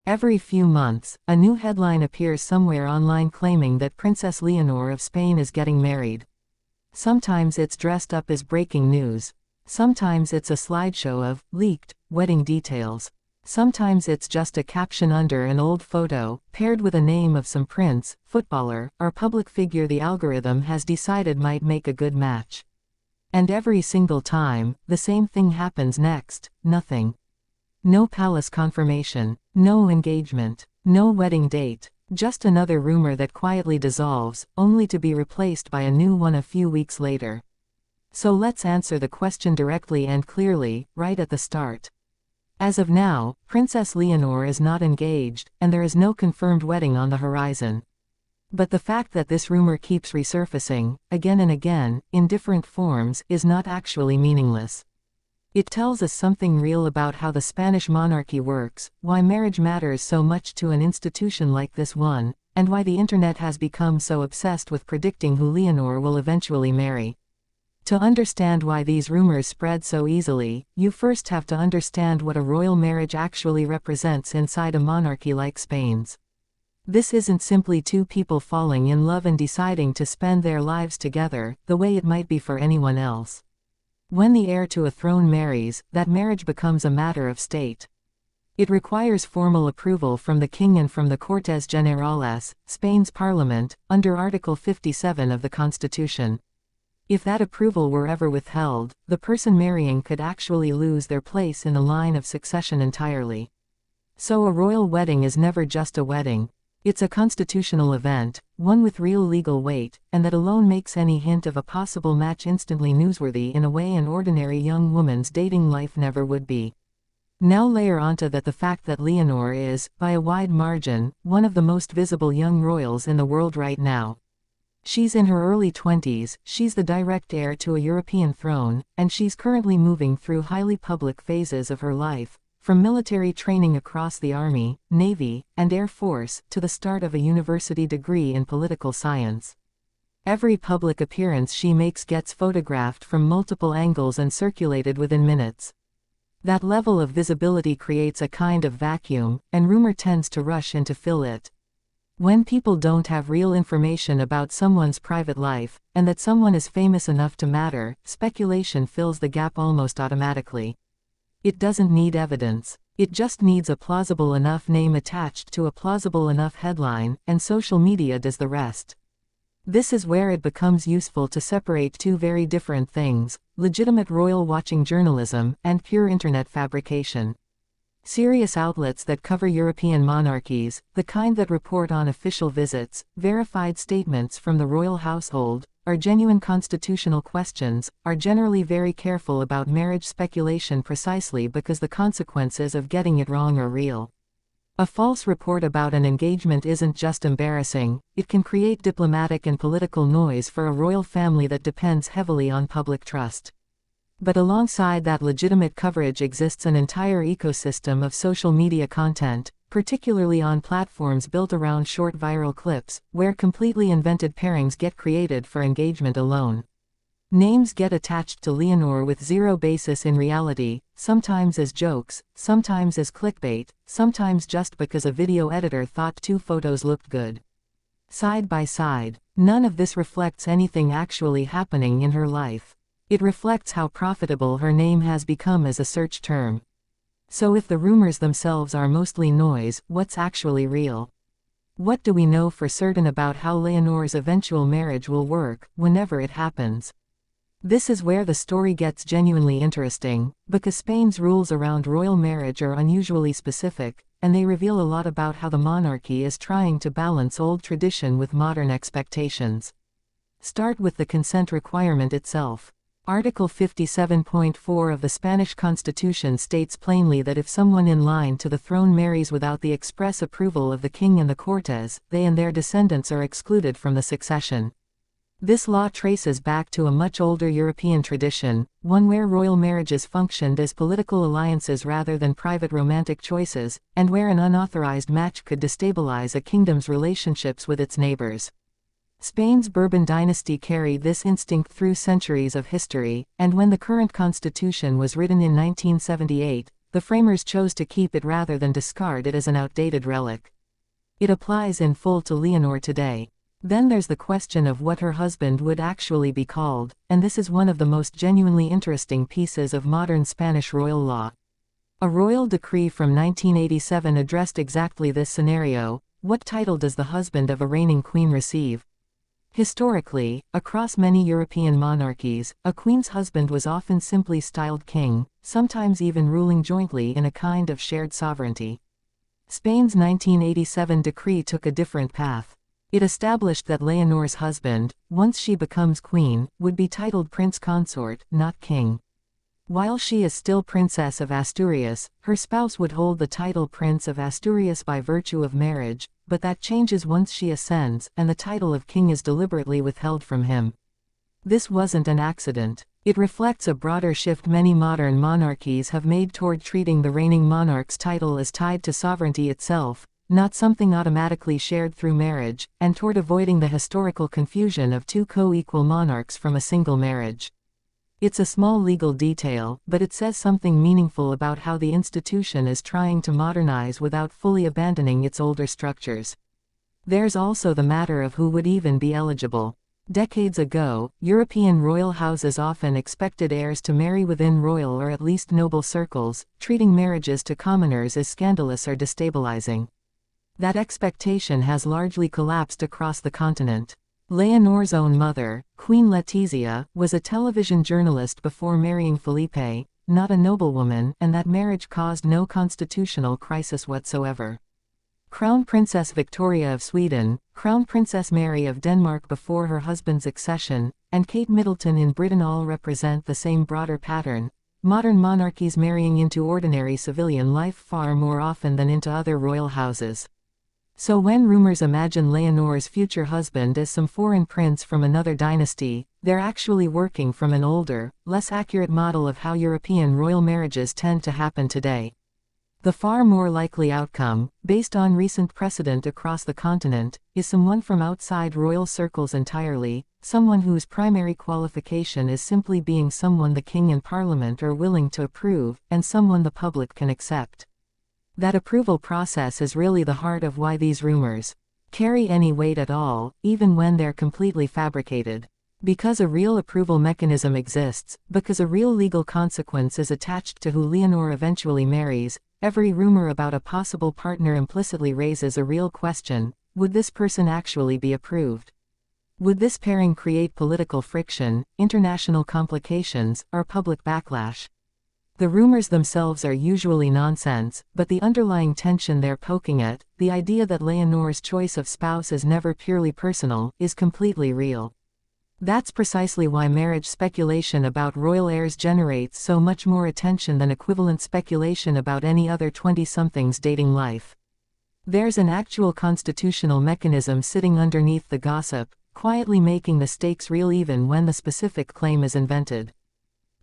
Every few months, a new headline appears somewhere online claiming that Princess Leonor of Spain is getting married. Sometimes it's dressed up as breaking news. Sometimes it's a slideshow of leaked wedding details. Sometimes it's just a caption under an old photo, paired with a name of some prince, footballer, or public figure the algorithm has decided might make a good match. And every single time, the same thing happens next: nothing. No palace confirmation, no engagement, no wedding date, just another rumor that quietly dissolves, only to be replaced by a new one a few weeks later. So let's answer the question directly and clearly, right at the start. As of now, Princess Leonor is not engaged, and there is no confirmed wedding on the horizon. But the fact that this rumor keeps resurfacing, again and again, in different forms, is not actually meaningless. It tells us something real about how the Spanish monarchy works, why marriage matters so much to an institution like this one, and why the internet has become so obsessed with predicting who Leonor will eventually marry. To understand why these rumors spread so easily, you first have to understand what a royal marriage actually represents inside a monarchy like Spain's. This isn't simply two people falling in love and deciding to spend their lives together, the way it might be for anyone else. When the heir to a throne marries, that marriage becomes a matter of state. It requires formal approval from the king and from the Cortes Generales, Spain's parliament, under Article 57 of the Constitution. If that approval were ever withheld, the person marrying could actually lose their place in the line of succession entirely. So a royal wedding is never just a wedding. It's a constitutional event, one with real legal weight, and that alone makes any hint of a possible match instantly newsworthy in a way an ordinary young woman's dating life never would be. Now layer onto that the fact that Leonor is, by a wide margin, one of the most visible young royals in the world right now. She's in her early 20s, she's the direct heir to a European throne, and she's currently moving through highly public phases of her life. From military training across the Army, Navy, and Air Force, to the start of a university degree in political science. Every public appearance she makes gets photographed from multiple angles and circulated within minutes. That level of visibility creates a kind of vacuum, and rumor tends to rush in to fill it. When people don't have real information about someone's private life, and that someone is famous enough to matter, speculation fills the gap almost automatically. It doesn't need evidence. It just needs a plausible enough name attached to a plausible enough headline, and social media does the rest. This is where it becomes useful to separate two very different things: legitimate royal watching journalism, and pure internet fabrication. Serious outlets that cover European monarchies, the kind that report on official visits, verified statements from the royal household, or genuine constitutional questions, are generally very careful about marriage speculation precisely because the consequences of getting it wrong are real. A false report about an engagement isn't just embarrassing, it can create diplomatic and political noise for a royal family that depends heavily on public trust. But alongside that legitimate coverage exists an entire ecosystem of social media content, particularly on platforms built around short viral clips, where completely invented pairings get created for engagement alone. Names get attached to Leonor with zero basis in reality, sometimes as jokes, sometimes as clickbait, sometimes just because a video editor thought two photos looked good. Side by side, none of this reflects anything actually happening in her life. It reflects how profitable her name has become as a search term. So if the rumors themselves are mostly noise, what's actually real? What do we know for certain about how Leonor's eventual marriage will work, whenever it happens? This is where the story gets genuinely interesting, because Spain's rules around royal marriage are unusually specific, and they reveal a lot about how the monarchy is trying to balance old tradition with modern expectations. Start with the consent requirement itself. Article 57.4 of the Spanish Constitution states plainly that if someone in line to the throne marries without the express approval of the king and the Cortes, they and their descendants are excluded from the succession. This law traces back to a much older European tradition, one where royal marriages functioned as political alliances rather than private romantic choices, and where an unauthorized match could destabilize a kingdom's relationships with its neighbors. Spain's Bourbon dynasty carried this instinct through centuries of history, and when the current constitution was written in 1978, the framers chose to keep it rather than discard it as an outdated relic. It applies in full to Leonor today. Then there's the question of what her husband would actually be called, and this is one of the most genuinely interesting pieces of modern Spanish royal law. A royal decree from 1987 addressed exactly this scenario: what title does the husband of a reigning queen receive? Historically, across many European monarchies, a queen's husband was often simply styled king, sometimes even ruling jointly in a kind of shared sovereignty. Spain's 1987 decree took a different path. It established that Leonor's husband, once she becomes queen, would be titled prince consort, not king. While she is still Princess of Asturias, her spouse would hold the title Prince of Asturias by virtue of marriage, but that changes once she ascends, and the title of king is deliberately withheld from him. This wasn't an accident. It reflects a broader shift many modern monarchies have made toward treating the reigning monarch's title as tied to sovereignty itself, not something automatically shared through marriage, and toward avoiding the historical confusion of two co-equal monarchs from a single marriage. It's a small legal detail, but it says something meaningful about how the institution is trying to modernize without fully abandoning its older structures. There's also the matter of who would even be eligible. Decades ago, European royal houses often expected heirs to marry within royal or at least noble circles, treating marriages to commoners as scandalous or destabilizing. That expectation has largely collapsed across the continent. Leonor's own mother, Queen Letizia, was a television journalist before marrying Felipe, not a noblewoman, and that marriage caused no constitutional crisis whatsoever. Crown Princess Victoria of Sweden, Crown Princess Mary of Denmark before her husband's accession, and Kate Middleton in Britain all represent the same broader pattern: modern monarchies marrying into ordinary civilian life far more often than into other royal houses. So when rumors imagine Leonor's future husband as some foreign prince from another dynasty, they're actually working from an older, less accurate model of how European royal marriages tend to happen today. The far more likely outcome, based on recent precedent across the continent, is someone from outside royal circles entirely, someone whose primary qualification is simply being someone the king and parliament are willing to approve, and someone the public can accept. That approval process is really the heart of why these rumors carry any weight at all, even when they're completely fabricated. Because a real approval mechanism exists, because a real legal consequence is attached to who Leonor eventually marries, every rumor about a possible partner implicitly raises a real question: would this person actually be approved? Would this pairing create political friction, international complications, or public backlash? The rumors themselves are usually nonsense, but the underlying tension they're poking at, the idea that Leonor's choice of spouse is never purely personal, is completely real. That's precisely why marriage speculation about royal heirs generates so much more attention than equivalent speculation about any other 20-something's dating life. There's an actual constitutional mechanism sitting underneath the gossip, quietly making the stakes real even when the specific claim is invented.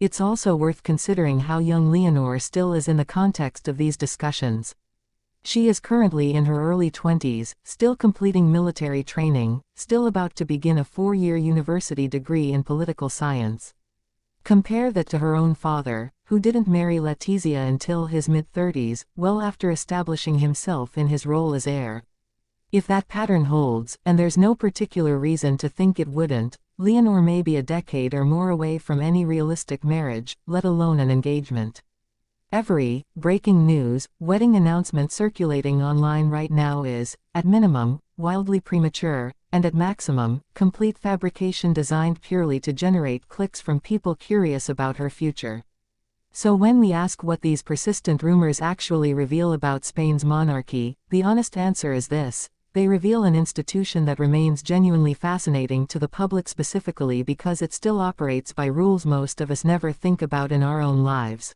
It's also worth considering how young Leonor still is in the context of these discussions. She is currently in her early 20s, still completing military training, still about to begin a 4-year university degree in political science. Compare that to her own father, who didn't marry Letizia until his mid-30s, well after establishing himself in his role as heir. If that pattern holds, and there's no particular reason to think it wouldn't, Leonor may be a decade or more away from any realistic marriage, let alone an engagement. Every breaking news wedding announcement circulating online right now is, at minimum, wildly premature, and at maximum, complete fabrication designed purely to generate clicks from people curious about her future. So when we ask what these persistent rumors actually reveal about Spain's monarchy, the honest answer is this: they reveal an institution that remains genuinely fascinating to the public, specifically because it still operates by rules most of us never think about in our own lives.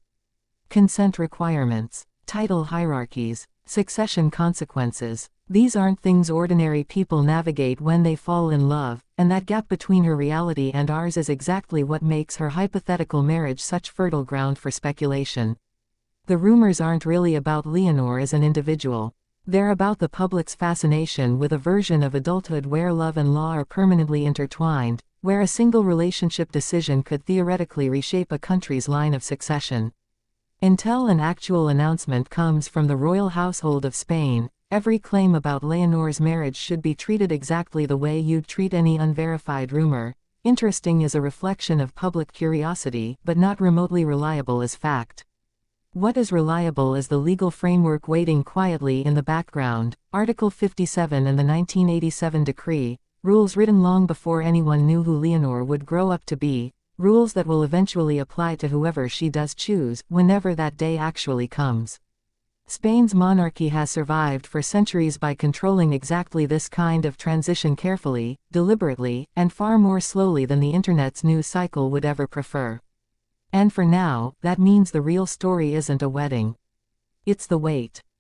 Consent requirements, title hierarchies, succession consequences. These aren't things ordinary people navigate when they fall in love, and that gap between her reality and ours is exactly what makes her hypothetical marriage such fertile ground for speculation. The rumors aren't really about Leonor as an individual. They're about the public's fascination with a version of adulthood where love and law are permanently intertwined, where a single relationship decision could theoretically reshape a country's line of succession. Until an actual announcement comes from the royal household of Spain, every claim about Leonor's marriage should be treated exactly the way you'd treat any unverified rumor. Interesting is a reflection of public curiosity, but not remotely reliable as fact. What is reliable is the legal framework waiting quietly in the background. Article 57 and the 1987 decree, rules written long before anyone knew who Leonor would grow up to be, rules that will eventually apply to whoever she does choose, whenever that day actually comes. Spain's monarchy has survived for centuries by controlling exactly this kind of transition carefully, deliberately, and far more slowly than the internet's news cycle would ever prefer. And for now, that means the real story isn't a wedding. It's the wait.